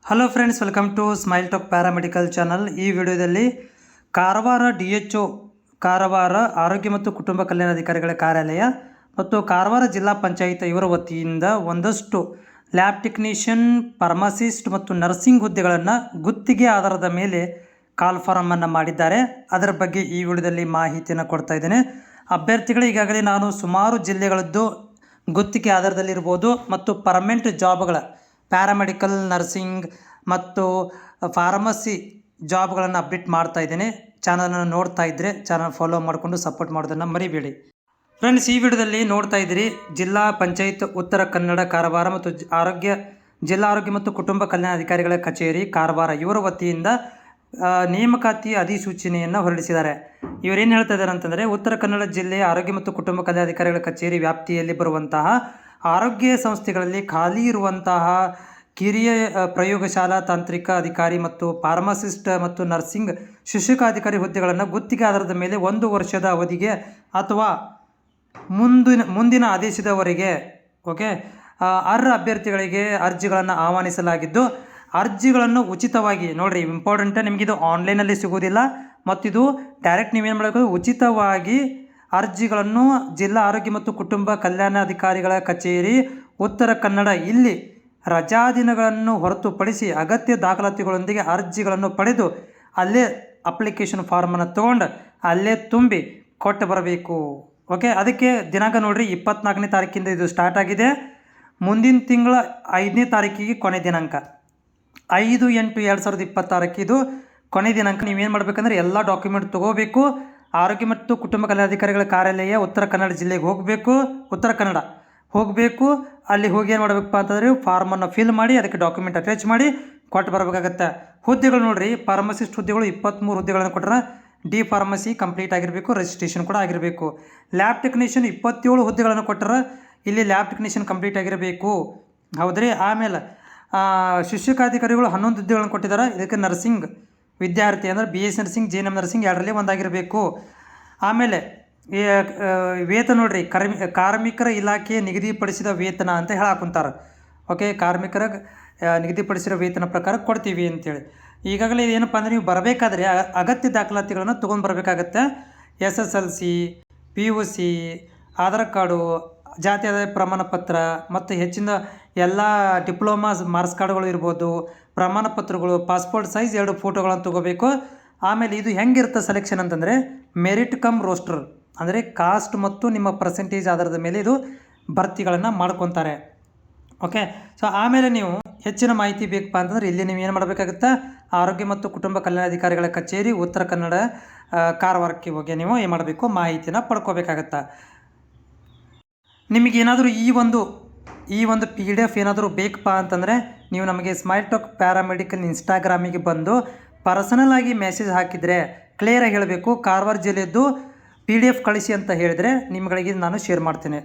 Hello friends, welcome to smile talk paramedical channel. ಈ ವಿಡಿಯೋದಲ್ಲಿ Karwar DHO Karwar ಆರೋಗ್ಯ ಮತ್ತು ಕುಟುಂಬ ಕಲ್ಯಾಣಾಧಿಕಾರಿಗಳ ಕಾರ್ಯಾಲಯ ಮತ್ತು ಕಾರವಾರ ಜಿಲ್ಲಾ ಪಂಚಾಯತ್ ಇವರ ವತಿಯಿಂದ ಒಂದಷ್ಟು ಲ್ಯಾಬ್ ಟೆಕ್ನಿಷಿಯನ್, ಫಾರ್ಮಸಿಸ್ಟ್ ಮತ್ತು ನರ್ಸಿಂಗ್ ಹುದ್ದೆಗಳನ್ನು ಗುತ್ತಿಗೆ ಆಧಾರದ ಮೇಲೆ ಕಾಲ್ ಫಾರಮನ್ನು ಮಾಡಿದ್ದಾರೆ. ಅದರ ಬಗ್ಗೆ ಈ ವಿಡಿಯೋದಲ್ಲಿ ಮಾಹಿತಿಯನ್ನು ಕೊಡ್ತಾ ಇದ್ದೇನೆ. ಅಭ್ಯರ್ಥಿಗಳು ಈಗಾಗಲೇ ನಾನು ಸುಮಾರು ಜಿಲ್ಲೆಗಳದ್ದು ಗುತ್ತಿಗೆ ಆಧಾರದಲ್ಲಿರ್ಬೋದು ಮತ್ತು ಪರ್ಮನೆಂಟ್ ಜಾಬ್ಗಳ ಪ್ಯಾರಾಮೆಡಿಕಲ್, ನರ್ಸಿಂಗ್ ಮತ್ತು ಫಾರ್ಮಸಿ ಜಾಬ್ಗಳನ್ನು ಅಪ್ಡೇಟ್ ಮಾಡ್ತಾ ಇದ್ದೇನೆ. ಚಾನಲನ್ನು ನೋಡ್ತಾ ಇದ್ದರೆ ಚಾನಲ್ ಫಾಲೋ ಮಾಡಿಕೊಂಡು ಸಪೋರ್ಟ್ ಮಾಡೋದನ್ನು ಮರಿಬೇಡಿ. ಫ್ರೆಂಡ್ಸ್, ಈ ವಿಡಿಯೋದಲ್ಲಿ ನೋಡ್ತಾ ಇದ್ದೀರಿ ಜಿಲ್ಲಾ ಪಂಚಾಯತ್ ಉತ್ತರ ಕನ್ನಡ ಕಾರವಾರ ಮತ್ತು ಜಿಲ್ಲಾ ಆರೋಗ್ಯ ಮತ್ತು ಕುಟುಂಬ ಕಲ್ಯಾಣಾಧಿಕಾರಿಗಳ ಕಚೇರಿ ಕಾರವಾರ ಇವರ ವತಿಯಿಂದ ನೇಮಕಾತಿ ಅಧಿಸೂಚನೆಯನ್ನು ಹೊರಡಿಸಿದ್ದಾರೆ. ಇವರೇನು ಹೇಳ್ತಾ ಇದ್ದಾರೆ ಅಂತಂದರೆ, ಉತ್ತರ ಕನ್ನಡ ಜಿಲ್ಲೆಯ ಆರೋಗ್ಯ ಮತ್ತು ಕುಟುಂಬ ಕಲ್ಯಾಣಾಧಿಕಾರಿಗಳ ಕಚೇರಿ ವ್ಯಾಪ್ತಿಯಲ್ಲಿ ಬರುವಂತಹ ಆರೋಗ್ಯ ಸಂಸ್ಥೆಗಳಲ್ಲಿ ಖಾಲಿ ಇರುವಂತಹ ಕಿರಿಯ ಪ್ರಯೋಗಶಾಲಾ ತಾಂತ್ರಿಕ ಅಧಿಕಾರಿ ಮತ್ತು ಫಾರ್ಮಸಿಸ್ಟ್ ಮತ್ತು ನರ್ಸಿಂಗ್ ಶಿಕ್ಷಕ ಅಧಿಕಾರಿ ಹುದ್ದೆಗಳನ್ನು ಗುತ್ತಿಗೆ ಆಧಾರದ ಮೇಲೆ 1 ವರ್ಷದ ಅವಧಿಗೆ ಅಥವಾ ಮುಂದಿನ ಆದೇಶದವರೆಗೆ ಅರ್ಹ ಅಭ್ಯರ್ಥಿಗಳಿಗೆ ಅರ್ಜಿಗಳನ್ನು ಆಹ್ವಾನಿಸಲಾಗಿದ್ದು, ಅರ್ಜಿಗಳನ್ನು ಉಚಿತವಾಗಿ ನೋಡಿರಿ, ಇಂಪಾರ್ಟೆಂಟ್, ನಿಮಗಿದು ಆನ್ಲೈನಲ್ಲಿ ಸಿಗೋದಿಲ್ಲ ಮತ್ತು ಇದು ಡೈರೆಕ್ಟ್ ನೀವೇನು ಮಾಡಬೇಕು, ಉಚಿತವಾಗಿ ಅರ್ಜಿಗಳನ್ನು ಜಿಲ್ಲಾ ಆರೋಗ್ಯ ಮತ್ತು ಕುಟುಂಬ ಕಲ್ಯಾಣಾಧಿಕಾರಿಗಳ ಕಚೇರಿ ಉತ್ತರ ಕನ್ನಡ ಇಲ್ಲಿ ರಜಾ ದಿನಗಳನ್ನು ಹೊರತುಪಡಿಸಿ ಅಗತ್ಯ ದಾಖಲಾತಿಗಳೊಂದಿಗೆ ಅರ್ಜಿಗಳನ್ನು ಪಡೆದು ಅಲ್ಲೇ ಅಪ್ಲಿಕೇಶನ್ ಫಾರ್ಮನ್ನು ತೊಗೊಂಡು ಅಲ್ಲೇ ತುಂಬಿ ಕೊಟ್ಟು ಬರಬೇಕು. ಅದಕ್ಕೆ ದಿನಾಂಕ ನೋಡಿರಿ, 24ನೇ ತಾರೀಕಿಂದ ಇದು ಸ್ಟಾರ್ಟ್ ಆಗಿದೆ. ಮುಂದಿನ ತಿಂಗಳ 5ನೇ ತಾರೀಕಿಗೆ ಕೊನೆ ದಿನಾಂಕ, 5/8/2026 ಇದು ಕೊನೆ ದಿನಾಂಕ. ನೀವೇನು ಮಾಡಬೇಕಂದ್ರೆ ಎಲ್ಲ ಡಾಕ್ಯುಮೆಂಟ್ ತೊಗೋಬೇಕು. ಆರೋಗ್ಯ ಮತ್ತು ಕುಟುಂಬ ಕಲ್ಯಾಣಾಧಿಕಾರಿಗಳ ಕಾರ್ಯಾಲಯ ಉತ್ತರ ಕನ್ನಡ ಜಿಲ್ಲೆಗೆ ಉತ್ತರ ಕನ್ನಡ ಹೋಗಬೇಕು. ಅಲ್ಲಿ ಹೋಗಿ ಏನು ಮಾಡಬೇಕಪ್ಪ ಅಂತಂದರೆ ಫಾರ್ಮನ್ನು ಫಿಲ್ ಮಾಡಿ ಅದಕ್ಕೆ ಡಾಕ್ಯುಮೆಂಟ್ ಅಟ್ಯಾಚ್ ಮಾಡಿ ಕೊಟ್ಟು ಬರಬೇಕಾಗತ್ತೆ. ಹುದ್ದೆಗಳು ನೋಡಿರಿ, ಫಾರ್ಮಸಿಸ್ಟ್ ಹುದ್ದೆಗಳು 23 ಹುದ್ದೆಗಳನ್ನು ಕೊಟ್ಟರೆ ಡಿ ಫಾರ್ಮಸಿ ಕಂಪ್ಲೀಟ್ ಆಗಿರಬೇಕು, ರಿಜಿಸ್ಟ್ರೇಷನ್ ಕೂಡ ಆಗಿರಬೇಕು. ಲ್ಯಾಬ್ ಟೆಕ್ನಿಷಿಯನ್ 27 ಹುದ್ದೆಗಳನ್ನು ಕೊಟ್ಟರೆ ಇಲ್ಲಿ ಲ್ಯಾಬ್ ಟೆಕ್ನಿಷಿಯನ್ ಕಂಪ್ಲೀಟ್ ಆಗಿರಬೇಕು. ಹೌದ್ರಿ. ಆಮೇಲೆ ಶಿಕ್ಷಕಾಧಿಕಾರಿಗಳು 11 ಹುದ್ದೆಗಳನ್ನು ಕೊಟ್ಟಿದ್ದಾರೆ. ಇದಕ್ಕೆ ನರ್ಸಿಂಗ್ ವಿದ್ಯಾರ್ಥಿ ಅಂದರೆ BS ನರ್ಸಿಂಗ್, JNM ನರ್ಸಿಂಗ್ ಎರಡರಲ್ಲಿ ಒಂದಾಗಿರಬೇಕು. ಆಮೇಲೆ ವೇತನ ನೋಡ್ರಿ, ಕಾರ್ಮಿಕರ ಇಲಾಖೆ ನಿಗದಿಪಡಿಸಿದ ವೇತನ ಅಂತ ಹೇಳಾಕುಂತಾರೆ. ಕಾರ್ಮಿಕರ ನಿಗದಿಪಡಿಸಿರೋ ವೇತನ ಪ್ರಕಾರ ಕೊಡ್ತೀವಿ ಅಂತೇಳಿ. ಈಗಾಗಲೇ ಏನಪ್ಪ ಅಂದರೆ ನೀವು ಬರಬೇಕಾದ್ರೆ ಅಗತ್ಯ ದಾಖಲಾತಿಗಳನ್ನು ತೊಗೊಂಡು ಬರಬೇಕಾಗತ್ತೆ. SSLC, PUC, ಆಧಾರ್ ಕಾರ್ಡು, ಜಾತಿ ಆದಾಯ ಪ್ರಮಾಣ ಪತ್ರ ಮತ್ತು ಹೆಚ್ಚಿನ ಎಲ್ಲ ಡಿಪ್ಲೊಮಾ ಮಾರ್ಕ್ಸ್ ಕಾರ್ಡ್ಗಳು ಇರ್ಬೋದು, ಪ್ರಮಾಣ ಪತ್ರಗಳು, ಪಾಸ್ಪೋರ್ಟ್ ಸೈಜ್ 2 ಫೋಟೋಗಳನ್ನು ತೊಗೋಬೇಕು. ಆಮೇಲೆ ಇದು ಹೆಂಗಿರುತ್ತೆ ಸೆಲೆಕ್ಷನ್ ಅಂತಂದರೆ ಮೆರಿಟ್ ಕಮ್ ರೋಸ್ಟರ್, ಅಂದರೆ ಕಾಸ್ಟ್ ಮತ್ತು ನಿಮ್ಮ ಪರ್ಸೆಂಟೇಜ್ ಆಧಾರದ ಮೇಲೆ ಇದು ಭರ್ತಿಗಳನ್ನು ಮಾಡ್ಕೊತಾರೆ. ಸೊ ಆಮೇಲೆ ನೀವು ಹೆಚ್ಚಿನ ಮಾಹಿತಿ ಬೇಕಪ್ಪ ಅಂತಂದರೆ ಇಲ್ಲಿ ನೀವು ಏನು ಮಾಡಬೇಕಾಗುತ್ತೆ, ಆರೋಗ್ಯ ಮತ್ತು ಕುಟುಂಬ ಕಲ್ಯಾಣಾಧಿಕಾರಿಗಳ ಕಚೇರಿ ಉತ್ತರ ಕನ್ನಡ ಕಾರವಾರಕ್ಕೆ ಹೋಗಿ ನೀವು ಏನು ಮಾಡಬೇಕು, ಮಾಹಿತಿನ ಪಡ್ಕೋಬೇಕಾಗತ್ತೆ. ನಿಮಗೇನಾದರೂ ಈ ಒಂದು PDF ಏನಾದರೂ ಬೇಕಪ್ಪ ಅಂತಂದರೆ ನೀವು ನಮಗೆ ಸ್ಮೈಲ್ ಟಾಕ್ ಪ್ಯಾರಾಮೆಡಿಕಲ್ ಇನ್ಸ್ಟಾಗ್ರಾಮಿಗೆ ಬಂದು ಪರ್ಸನಲ್ ಆಗಿ ಮೆಸೇಜ್ ಹಾಕಿದರೆ ಕ್ಲಿಯರಾಗಿ ಹೇಳಬೇಕು, ಕಾರವಾರ ಜಿಲ್ಲೆಯದ್ದು PDF ಕಳಿಸಿ ಅಂತ ಹೇಳಿದರೆ ನಿಮ್ಗಳಿಗೆ ನಾನು ಶೇರ್ ಮಾಡ್ತೇನೆ.